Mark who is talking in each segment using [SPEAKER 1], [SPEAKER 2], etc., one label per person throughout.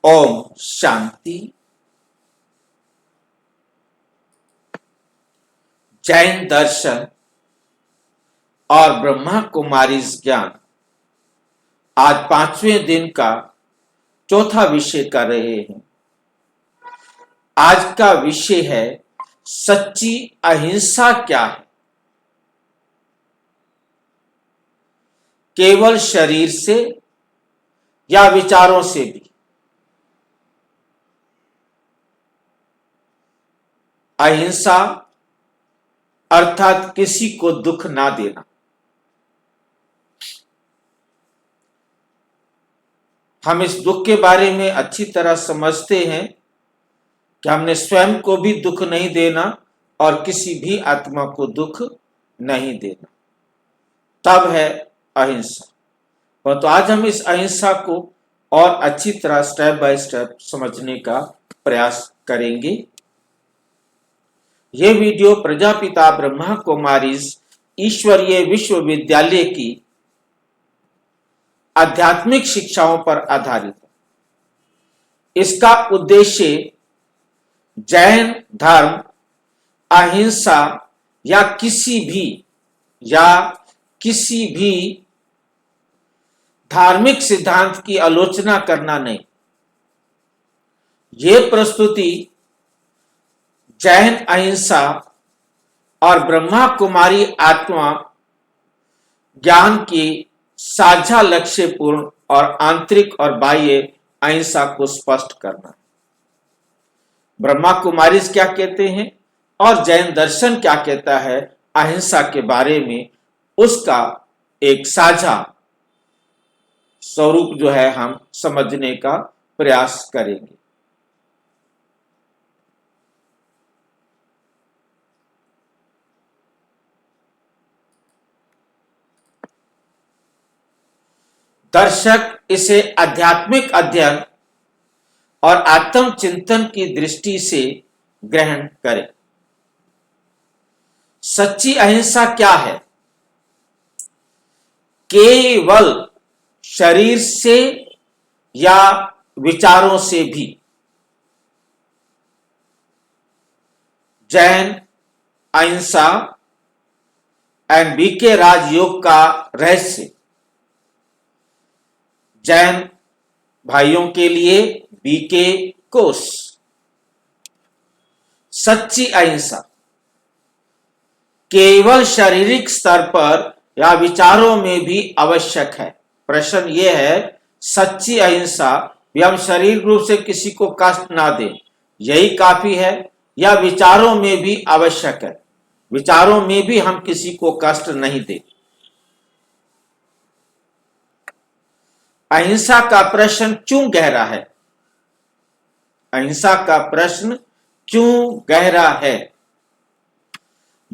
[SPEAKER 1] ओम शांति। जैन दर्शन और ब्रह्मा कुमारी ज्ञान आज 5वें दिन का चौथा विषय कर रहे हैं। आज का विषय है सच्ची अहिंसा क्या है। केवल शरीर से या विचारों से भी। अहिंसा अर्थात किसी को दुख ना देना। हम इस दुख के बारे में अच्छी तरह समझते हैं कि हमने स्वयं को भी दुख नहीं देना और किसी भी आत्मा को दुख नहीं देना, तब है अहिंसा। तो आज हम इस अहिंसा को और अच्छी तरह स्टेप बाय स्टेप समझने का प्रयास करेंगे। यह वीडियो प्रजापिता ब्रह्मा कुमारीज ईश्वरीय विश्वविद्यालय की आध्यात्मिक शिक्षाओं पर आधारित है। इसका उद्देश्य जैन धर्म, अहिंसा या किसी भी धार्मिक सिद्धांत की आलोचना करना नहीं। यह प्रस्तुति जैन अहिंसा और ब्रह्मा कुमारी आत्मा ज्ञान की साझा लक्ष्य पूर्ण और आंतरिक और बाह्य अहिंसा को स्पष्ट करना। ब्रह्मा कुमारी क्या कहते हैं और जैन दर्शन क्या कहता है अहिंसा के बारे में, उसका एक साझा स्वरूप जो है हम समझने का प्रयास करेंगे। दर्शक इसे आध्यात्मिक अध्ययन और आत्मचिंतन की दृष्टि से ग्रहण करें। सच्ची अहिंसा क्या है? केवल शरीर से या विचारों से भी। जैन अहिंसा एंड बीके राजयोग का रहस्य। जैन भाइयों के लिए बीके कोर्स। सच्ची अहिंसा केवल शारीरिक स्तर पर या विचारों में भी आवश्यक है। प्रश्न यह है, सच्ची अहिंसा भी हम शारीरिक रूप से किसी को कष्ट ना दें, यही काफी है, या विचारों में भी आवश्यक है, विचारों में भी हम किसी को कष्ट नहीं दें। अहिंसा का प्रश्न क्यों गहरा है? अहिंसा का प्रश्न क्यों गहरा है?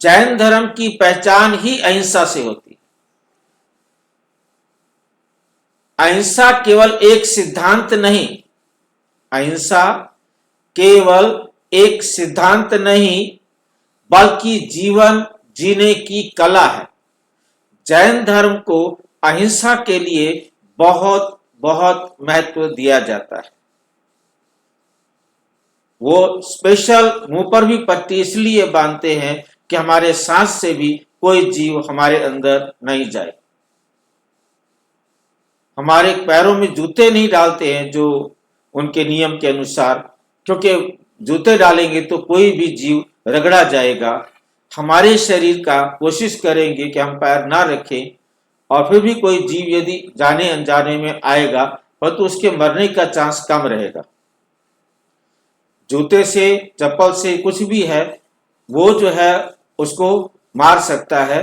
[SPEAKER 1] जैन धर्म की पहचान ही अहिंसा से होती है। अहिंसा केवल एक सिद्धांत नहीं, अहिंसा केवल एक सिद्धांत नहीं बल्कि जीवन जीने की कला है। जैन धर्म को अहिंसा के लिए बहुत बहुत महत्व दिया जाता है। वो स्पेशल मुंह पर भी पट्टी इसलिए बांधते हैं कि हमारे सांस से भी कोई जीव हमारे अंदर नहीं जाए। हमारे पैरों में जूते नहीं डालते हैं जो उनके नियम के अनुसार, क्योंकि जूते डालेंगे तो कोई भी जीव रगड़ा जाएगा। हमारे शरीर का कोशिश करेंगे कि हम पैर ना रखें, और फिर भी कोई जीव यदि जाने अनजाने में आएगा तो उसके मरने का चांस कम रहेगा। जूते से, चप्पल से, कुछ भी है वो जो है उसको मार सकता है,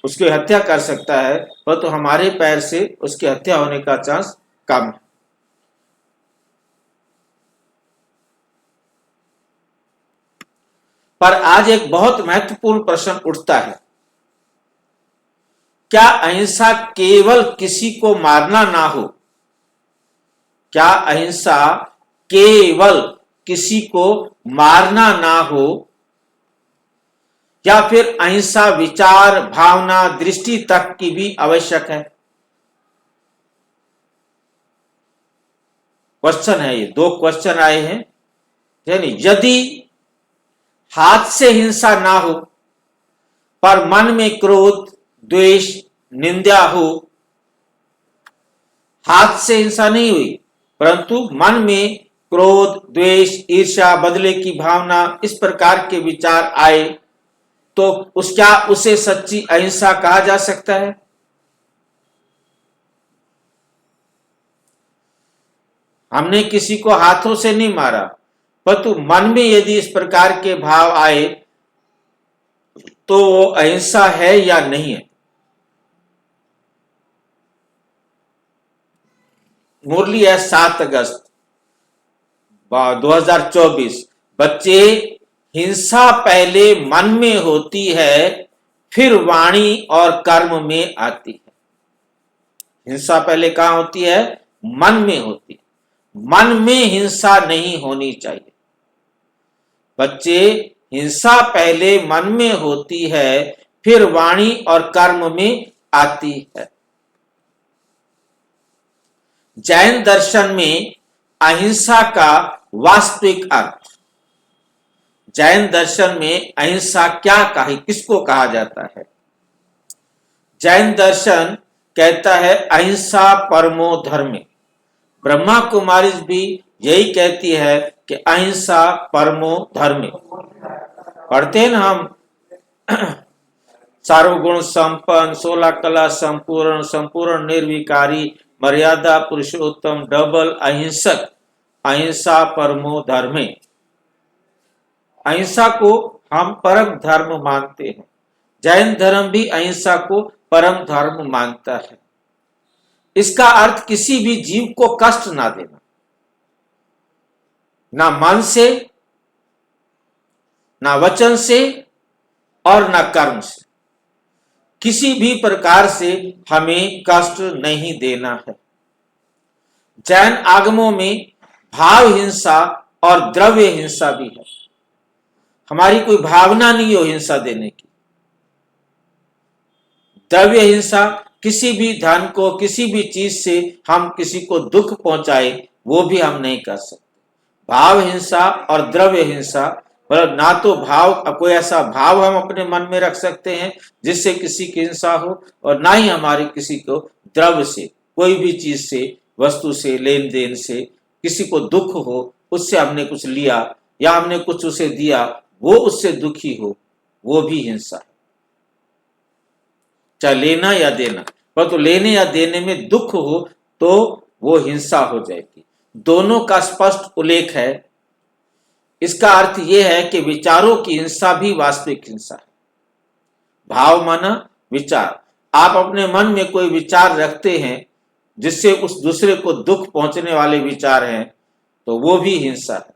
[SPEAKER 1] उसकी हत्या कर सकता है, तो हमारे पैर से उसकी हत्या होने का चांस कम है। पर आज एक बहुत महत्वपूर्ण प्रश्न उठता है, क्या अहिंसा केवल किसी को मारना ना हो? क्या अहिंसा केवल किसी को मारना ना हो, या फिर अहिंसा विचार, भावना, दृष्टि तक की भी आवश्यक है? क्वेश्चन है, ये 2 क्वेश्चन आए हैं। यानी यदि हाथ से हिंसा ना हो पर मन में क्रोध, द्वेष, निंदा हो, हाथ से हिंसा नहीं हुई परंतु मन में क्रोध, द्वेष, ईर्ष्या, बदले की भावना, इस प्रकार के विचार आए, तो क्या उसे सच्ची अहिंसा कहा जा सकता है? हमने किसी को हाथों से नहीं मारा, परंतु मन में यदि इस प्रकार के भाव आए तो वो अहिंसा है या नहीं है? मुरली है 7 अगस्त 2024। बच्चे, हिंसा पहले मन में होती है फिर वाणी और कर्म में आती है। हिंसा पहले कहां होती है? मन में होती है। मन में हिंसा नहीं होनी चाहिए। बच्चे, हिंसा पहले मन में होती है फिर वाणी और कर्म में आती है। जैन दर्शन में अहिंसा का वास्तविक अर्थ, जैन दर्शन में अहिंसा क्या किसको कहा जाता है? जैन दर्शन कहता है अहिंसा परमो धर्मे। ब्रह्मा कुमारी भी यही कहती है कि अहिंसा परमो धर्मे। पढ़ते हैं ना हम, सर्वगुण संपन्न, 16 कला संपूर्ण, संपूर्ण निर्विकारी, मर्यादा पुरुषोत्तम, डबल अहिंसक, अहिंसा परमो धर्मे। अहिंसा को हम परम धर्म मानते हैं। जैन धर्म भी अहिंसा को परम धर्म मानता है। इसका अर्थ किसी भी जीव को कष्ट ना देना, ना मन से, ना वचन से और ना कर्म से। किसी भी प्रकार से हमें कष्ट नहीं देना है। जैन आगमों में भाव हिंसा और द्रव्य हिंसा भी है। हमारी कोई भावना नहीं हो हिंसा देने की। द्रव्य हिंसा, किसी भी धन को, किसी भी चीज से हम किसी को दुख पहुंचाए, वो भी हम नहीं कर सकते। भाव हिंसा और द्रव्य हिंसा, मतलब ना तो कोई ऐसा भाव हम अपने मन में रख सकते हैं जिससे किसी की हिंसा हो, और ना ही हमारे किसी को द्रव्य से, कोई भी चीज से, वस्तु से, लेन देन से किसी को दुख हो, उससे हमने कुछ लिया या हमने कुछ उसे दिया, वो उससे दुखी हो, वो भी हिंसा है। चाहे लेना या देना, पर तो लेने या देने में दुख हो तो वो हिंसा हो जाएगी। दोनों का स्पष्ट उल्लेख है। इसका अर्थ यह है कि विचारों की हिंसा भी वास्तविक हिंसा है। भाव माना विचार। आप अपने मन में कोई विचार रखते हैं जिससे उस दूसरे को दुख पहुंचने वाले विचार हैं, तो वो भी हिंसा है।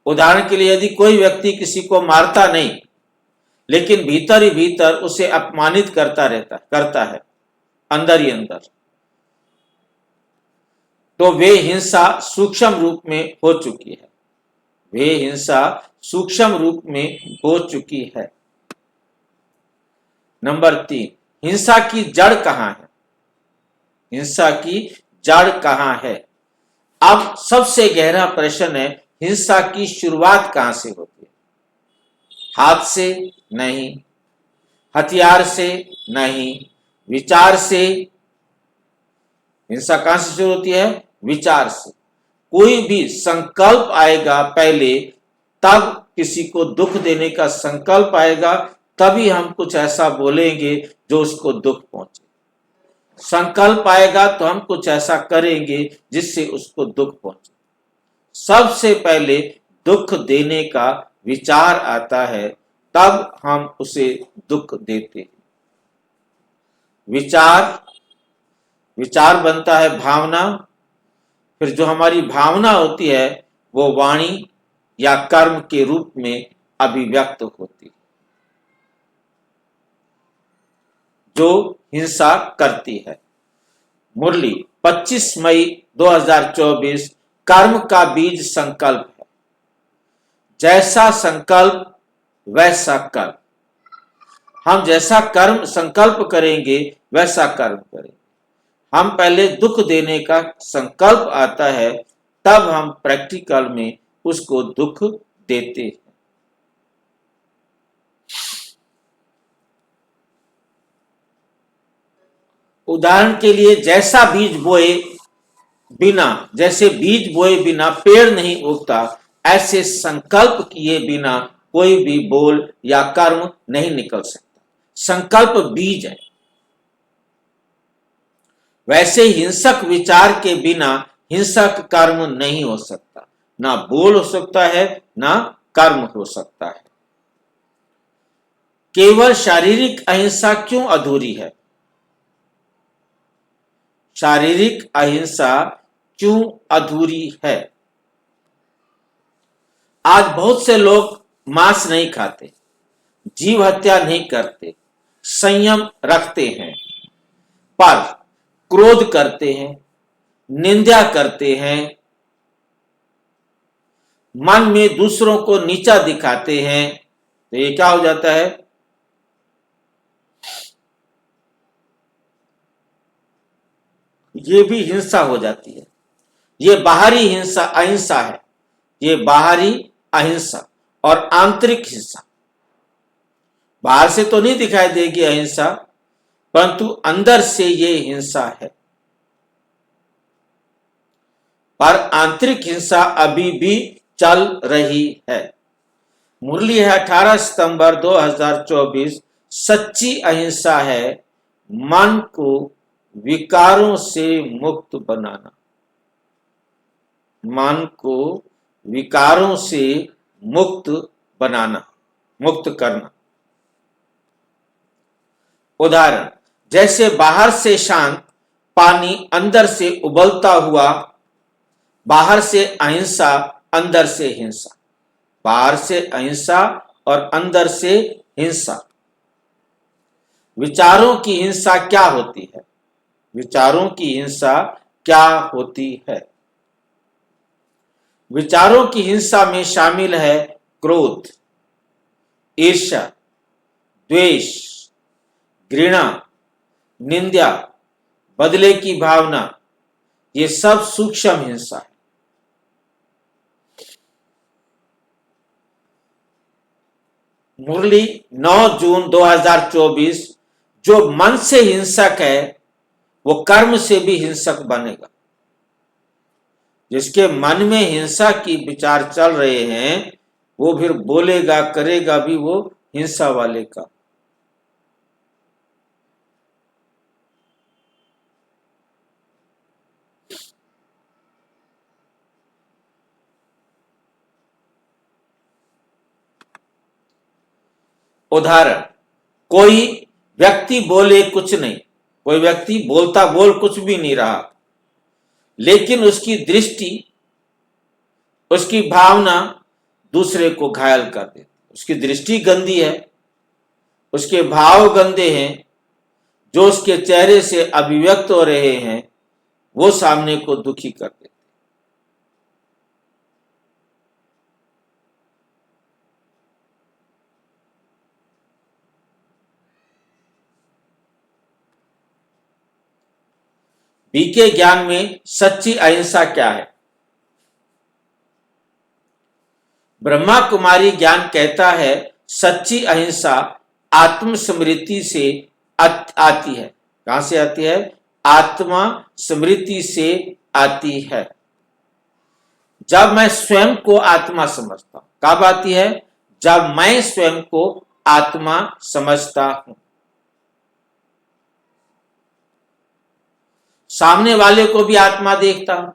[SPEAKER 1] उदाहरण के लिए, यदि कोई व्यक्ति किसी को मारता नहीं लेकिन भीतर ही भीतर उसे अपमानित करता है अंदर ही अंदर, तो वे हिंसा सूक्ष्म रूप में हो चुकी है। वे हिंसा सूक्ष्म रूप में हो चुकी है। नंबर 3, हिंसा की जड़ कहां है? हिंसा की जड़ कहां है? अब सबसे गहरा प्रश्न है, हिंसा की शुरुआत कहां से होती है? हाथ से नहीं, हथियार से नहीं, विचार से। हिंसा कहां से शुरू होती है? विचार से। कोई भी संकल्प आएगा पहले, तब किसी को दुख देने का संकल्प आएगा, तभी हम कुछ ऐसा बोलेंगे जो उसको दुख पहुंचे। संकल्प आएगा तो हम कुछ ऐसा करेंगे जिससे उसको दुख पहुंचे। सबसे पहले दुख देने का विचार आता है, तब हम उसे दुख देते हैं। विचार बनता है भावना, फिर जो हमारी भावना होती है वो वाणी या कर्म के रूप में अभिव्यक्त होती है, जो हिंसा करती है। मुरली 25 मई 2024। कर्म का बीज संकल्प है। जैसा संकल्प वैसा कर्म। हम जैसा कर्म संकल्प करेंगे वैसा कर्म करेंगे। हम पहले दुख देने का संकल्प आता है, तब हम प्रैक्टिकल में उसको दुख देते हैं। उदाहरण के लिए, जैसे बीज बोए बिना पेड़ नहीं उगता, ऐसे संकल्प किए बिना कोई भी बोल या कर्म नहीं निकल सकता। संकल्प बीज है। वैसे हिंसक विचार के बिना हिंसक कर्म नहीं हो सकता। ना बोल हो सकता है, ना कर्म हो सकता है। केवल शारीरिक अहिंसा क्यों अधूरी है? शारीरिक अहिंसा क्यों अधूरी है? आज बहुत से लोग मांस नहीं खाते, जीव हत्या नहीं करते, संयम रखते हैं, पर क्रोध करते हैं, निंदा करते हैं, मन में दूसरों को नीचा दिखाते हैं। तो ये क्या हो जाता है? ये भी हिंसा हो जाती है। ये बाहरी हिंसा अहिंसा है। ये बाहरी अहिंसा और आंतरिक हिंसा। बाहर से तो नहीं दिखाई देगी अहिंसा, परंतु अंदर से ये हिंसा है। पर आंतरिक हिंसा अभी भी चल रही है। मुरली है 18 सितंबर 2024। सच्ची अहिंसा है मन को विकारों से मुक्त बनाना। मन को विकारों से मुक्त बनाना, मुक्त करना। उदाहरण, जैसे बाहर से शांत पानी अंदर से उबलता हुआ। बाहर से अहिंसा, अंदर से हिंसा। बाहर से अहिंसा और अंदर से हिंसा। विचारों की हिंसा क्या होती है? विचारों की हिंसा क्या होती है? विचारों की हिंसा में शामिल है क्रोध, ईर्ष्या, द्वेष, घृणा, निंदा, बदले की भावना। ये सब सूक्ष्म हिंसा है। मुरली 9 जून 2024। जो मन से हिंसक है वो कर्म से भी हिंसक बनेगा। जिसके मन में हिंसा की विचार चल रहे हैं, वो फिर बोलेगा करेगा भी वो हिंसा वाले का। उदाहरण, कोई व्यक्ति बोले कुछ नहीं, कोई व्यक्ति बोलता बोल कुछ भी नहीं रहा, लेकिन उसकी दृष्टि, उसकी भावना दूसरे को घायल कर देती। उसकी दृष्टि गंदी है, उसके भाव गंदे हैं, जो उसके चेहरे से अभिव्यक्त हो रहे हैं वो सामने को दुखी कर देते। बीके ज्ञान में सच्ची अहिंसा क्या है? ब्रह्मा कुमारी ज्ञान कहता है सच्ची अहिंसा आत्मस्मृति से आती है। कहां से आती है? आत्मा स्मृति से आती है। जब मैं स्वयं को आत्मा समझता हूं। कब आती है? जब मैं स्वयं को आत्मा समझता हूं। सामने वाले को भी आत्मा देखता हूं,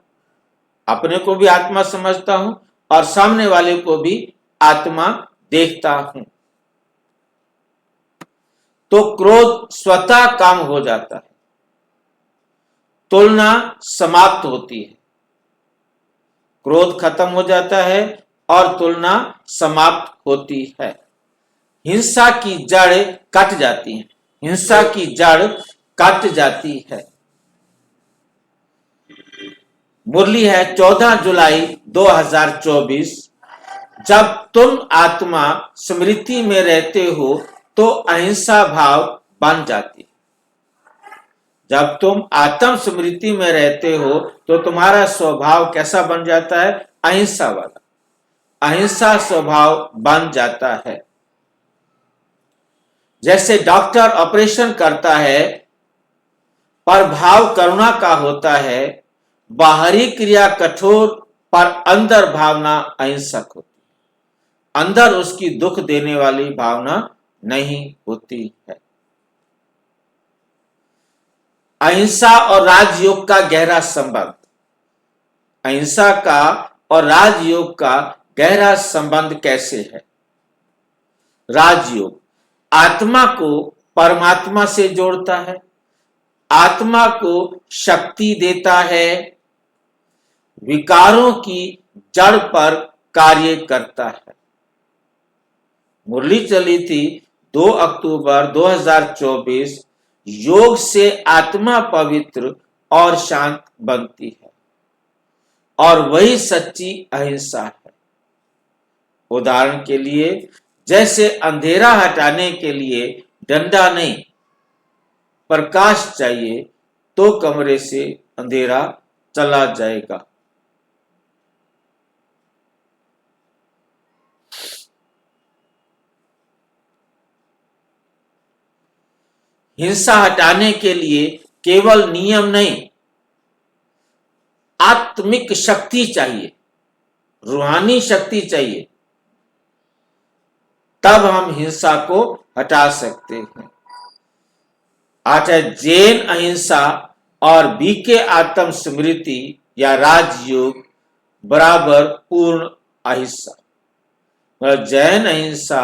[SPEAKER 1] अपने को भी आत्मा समझता हूं और सामने वाले को भी आत्मा देखता हूं, तो क्रोध स्वतः कम हो जाता है, तुलना समाप्त होती है। क्रोध खत्म हो जाता है और तुलना समाप्त होती है। हिंसा की जड़ कट जाती है। हिंसा की जड़ कट जाती है। मुरली है 14 जुलाई 2024। जब तुम आत्मा स्मृति में रहते हो तो अहिंसा भाव बन जाती है। जब तुम आत्म स्मृति में रहते हो तो तुम्हारा स्वभाव कैसा बन जाता है? अहिंसा वाला, अहिंसा स्वभाव बन जाता है। जैसे डॉक्टर ऑपरेशन करता है पर भाव करुणा का होता है, बाहरी क्रिया कठोर पर अंदर भावना अहिंसक होती है। अंदर उसकी दुख देने वाली भावना नहीं होती है। अहिंसा और राजयोग का गहरा संबंध। अहिंसा का और राजयोग का गहरा संबंध कैसे है? राजयोग आत्मा को परमात्मा से जोड़ता है, आत्मा को शक्ति देता है, विकारों की जड़ पर कार्य करता है। मुरली चली थी 2 अक्टूबर 2024, योग से आत्मा पवित्र और शांत बनती है और वही सच्ची अहिंसा है। उदाहरण के लिए, जैसे अंधेरा हटाने के लिए डंडा नहीं प्रकाश चाहिए तो कमरे से अंधेरा चला जाएगा। हिंसा हटाने के लिए केवल नियम नहीं, आत्मिक शक्ति चाहिए, रूहानी शक्ति चाहिए, तब हम हिंसा को हटा सकते हैं। आज जैन अहिंसा और बीके आत्म स्मृति या राजयोग बराबर पूर्ण अहिंसा। जैन अहिंसा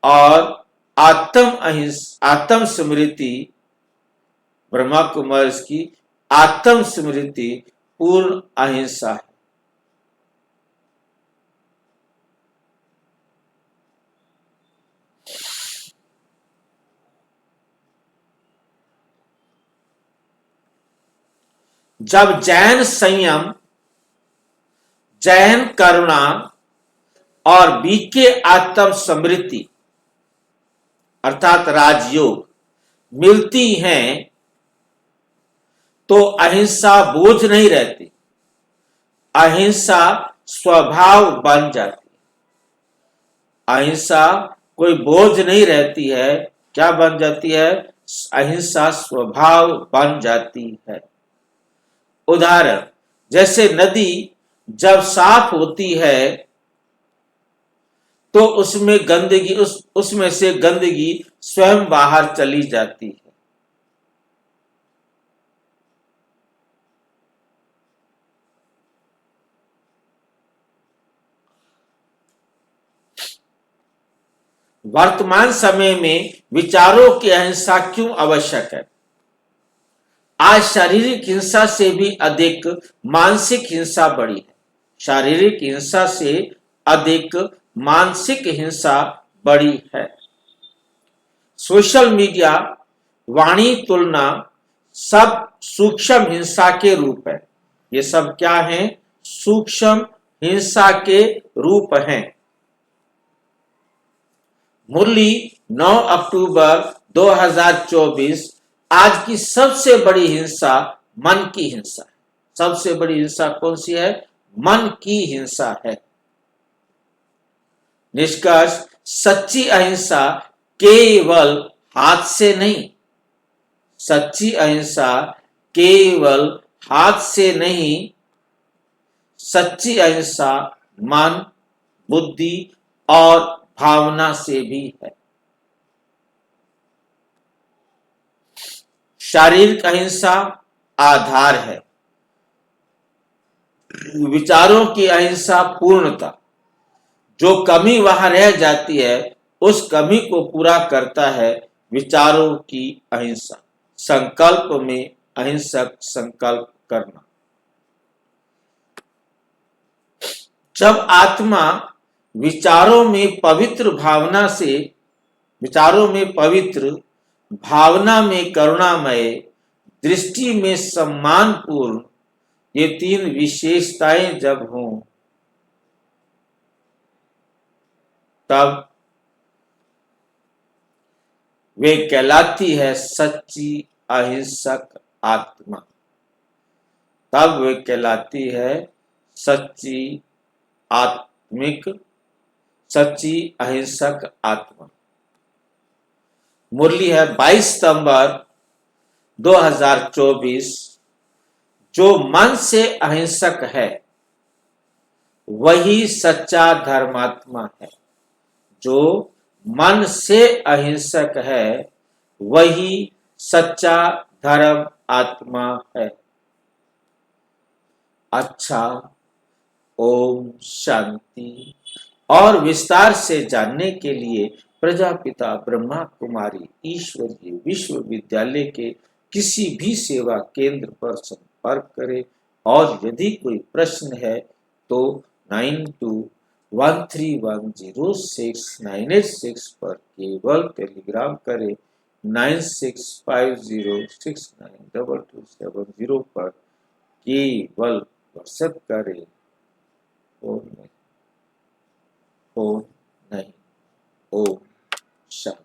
[SPEAKER 1] और आत्म स्मृति, ब्रह्मा कुमारी की आत्म स्मृति पूर्ण अहिंसा है। जब जैन संयम, जैन करुणा और बीके आत्म स्मृति अर्थात राजयोग मिलती हैं तो अहिंसा बोझ नहीं रहती, अहिंसा स्वभाव बन जाती। अहिंसा कोई बोझ नहीं रहती है, क्या बन जाती है? अहिंसा स्वभाव बन जाती है। उदाहरण, जैसे नदी जब साफ होती है तो उसमें गंदगी उसमें से गंदगी स्वयं बाहर चली जाती है। वर्तमान समय में विचारों की अहिंसा क्यों आवश्यक है? आज शारीरिक हिंसा से भी अधिक मानसिक हिंसा बढ़ी है। शारीरिक हिंसा से अधिक मानसिक हिंसा बढ़ी है। सोशल मीडिया, वाणी तुलना सब सूक्ष्म हिंसा के रूप है। ये सब क्या हैं? सूक्ष्म हिंसा के रूप हैं। मुरली 9 अक्टूबर 2024, आज की सबसे बड़ी हिंसा मन की हिंसा है। सबसे बड़ी हिंसा कौन सी है? मन की हिंसा है। निष्कर्ष, सच्ची अहिंसा केवल हाथ से नहीं, सच्ची अहिंसा केवल हाथ से नहीं, सच्ची अहिंसा मन, बुद्धि और भावना से भी है। शारीरिक अहिंसा आधार है, विचारों की अहिंसा पूर्णता। जो कमी वहां रह जाती है उस कमी को पूरा करता है विचारों की अहिंसा। संकल्प में अहिंसक संकल्प करना। जब आत्मा विचारों में पवित्र भावना में करुणामय, दृष्टि में सम्मानपूर्ण, ये 3 विशेषताएं जब हों तब वे कहलाती है सच्ची अहिंसक आत्मा, तब वे कहलाती है सच्ची आत्मिक, सच्ची अहिंसक आत्मा। मुरली है 22 सितंबर 2024। जो मन से अहिंसक है वही सच्चा धर्मात्मा है। जो मन से अहिंसक है वही सच्चा धर्म आत्मा है। अच्छा, ओम शांति। और विस्तार से जानने के लिए प्रजापिता ब्रह्मा कुमारी ईश्वरीय विश्वविद्यालय के किसी भी सेवा केंद्र पर संपर्क करें। और यदि कोई प्रश्न है तो 9213106986 पर केवल टेलीग्राम करें। 9650692270 पर केवल व्हाट्सएप करें। फोन नहीं, ओम शांति।